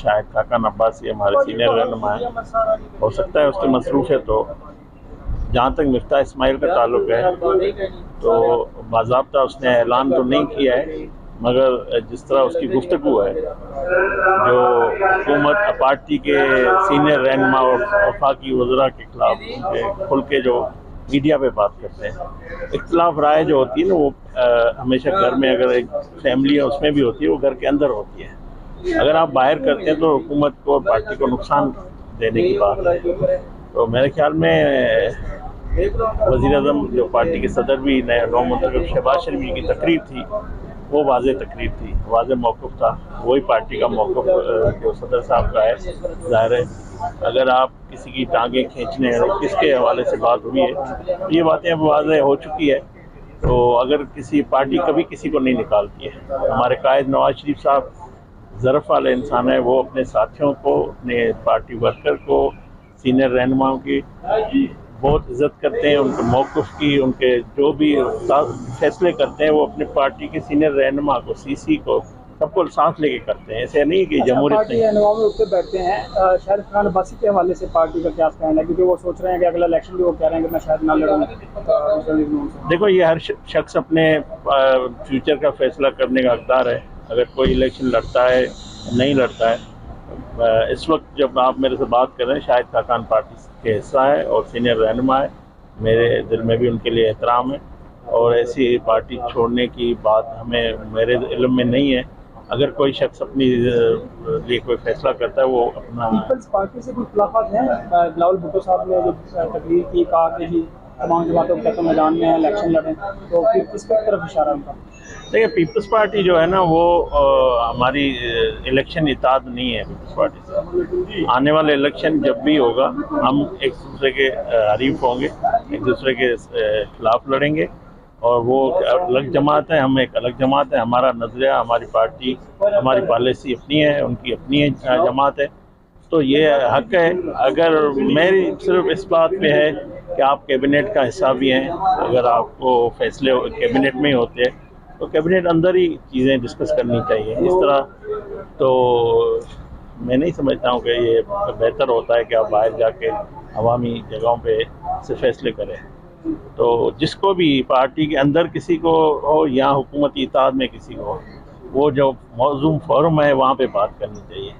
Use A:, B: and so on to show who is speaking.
A: شاہد خاقان عباسی ہمارے سینئر رہنما ہیں، ہو سکتا ہے اس کی مصروفیت ہو۔ جہاں تک مفتاح اسماعیل کا تعلق ہے تو باضابطہ اس نے اعلان تو نہیں کیا ہے، مگر جس طرح اس کی گفتگو ہے، جو حکومت پارٹی کے سینئر رہنما اور وفاقی وزراء کے خلاف ان کے کھل کے جو میڈیا پہ بات کرتے ہیں، اختلاف رائے جو ہوتی ہے نا وہ ہمیشہ گھر میں اگر ایک فیملی ہے اس میں بھی ہوتی ہے، وہ گھر کے اندر ہوتی ہے۔ اگر آپ باہر کرتے ہیں تو حکومت کو اور پارٹی کو نقصان دینے کی بات ہے۔ تو میرے خیال میں وزیر اعظم جو پارٹی کے صدر بھی نو منتخب شہباز شریف کی تقریر تھی، وہ واضح تقریر تھی، واضح موقف تھا، وہی پارٹی کا موقف جو صدر صاحب کا ہے۔ ظاہر ہے اگر آپ کسی کی ٹانگیں کھینچنے کس کے حوالے سے بات ہوئی ہے، یہ باتیں اب واضح ہو چکی ہے۔ تو اگر کسی پارٹی کبھی کسی کو نہیں نکالتی ہے، ہمارے قائد نواز شریف صاحب ظرف والے انسان ہیں، وہ اپنے ساتھیوں کو، اپنے پارٹی ورکر کو، سینئر رہنماؤں کی بہت عزت کرتے ہیں، ان کے موقف کی، ان کے جو بھی فیصلے کرتے ہیں وہ اپنے پارٹی کے سینئر رہنما کو، سی سی کو، سب کو ساتھ لے کے کرتے ہیں، ایسے نہیں کہ جمہوریت
B: پارٹی
A: نہیں۔
B: رہنماؤں میں اٹھتے بیٹھتے ہیں، شاہد خاقان عباسی کے حوالے سے پارٹی کا کیا اسٹینڈ ہے؟ کیونکہ وہ سوچ رہے ہیں کہ اگلا الیکشن بھی وہ کہہ رہے ہیں کہ میں شاید نہ لڑوں۔
A: دیکھو یہ ہر شخص اپنے فیوچر کا فیصلہ کرنے کا حقدار ہے، اگر کوئی الیکشن لڑتا ہے نہیں لڑتا ہے۔ اس وقت جب آپ میرے سے بات کر رہے ہیں، شاہد خاقان پارٹی کے حصہ ہے اور سینئر رہنما ہے، میرے دل میں بھی ان کے لیے احترام ہے، اور ایسی پارٹی چھوڑنے کی بات میرے علم میں نہیں ہے۔ اگر کوئی شخص اپنی لیے کوئی فیصلہ کرتا ہے وہ اپنا۔
B: پیپلز پارٹی سے کچھ اختلافات ہیں؟ بلاول بھٹو صاحب نے جو تقریر کی، کہا کہ جی تمام جماعتوں کے تو میدان میں الیکشن لڑیں، تو پھر کس کی طرف اشارہ ان کا؟
A: دیکھیے پیپلز پارٹی جو ہے نا وہ ہماری الیکشن اطاعت نہیں ہے۔ پیپلز پارٹی سے آنے والے الیکشن جب بھی ہوگا ہم ایک دوسرے کے حریف ہوں گے، ایک دوسرے کے خلاف لڑیں گے، اور وہ الگ جماعت ہے، ہم ایک الگ جماعت ہے، ہمارا نظریہ، ہماری پارٹی، ہماری پالیسی اپنی ہے، ان کی اپنی جماعت ہے۔ تو یہ حق ہے۔ اگر میری صرف اس بات پہ ہے کہ آپ کیبنٹ کا حصہ بھی ہیں، اگر آپ کو فیصلے کیبنٹ میں ہی ہوتے ہیں تو کیبنٹ اندر ہی چیزیں ڈسکس کرنی چاہیے۔ اس طرح تو میں نہیں سمجھتا ہوں کہ یہ بہتر ہوتا ہے کہ آپ باہر جا کے عوامی جگہوں پہ سے فیصلے کریں۔ تو جس کو بھی پارٹی کے اندر کسی کو ہو یا حکومتی اطاعت میں کسی کو ہو، وہ جو موزوں فورم ہے وہاں پہ بات کرنی چاہیے۔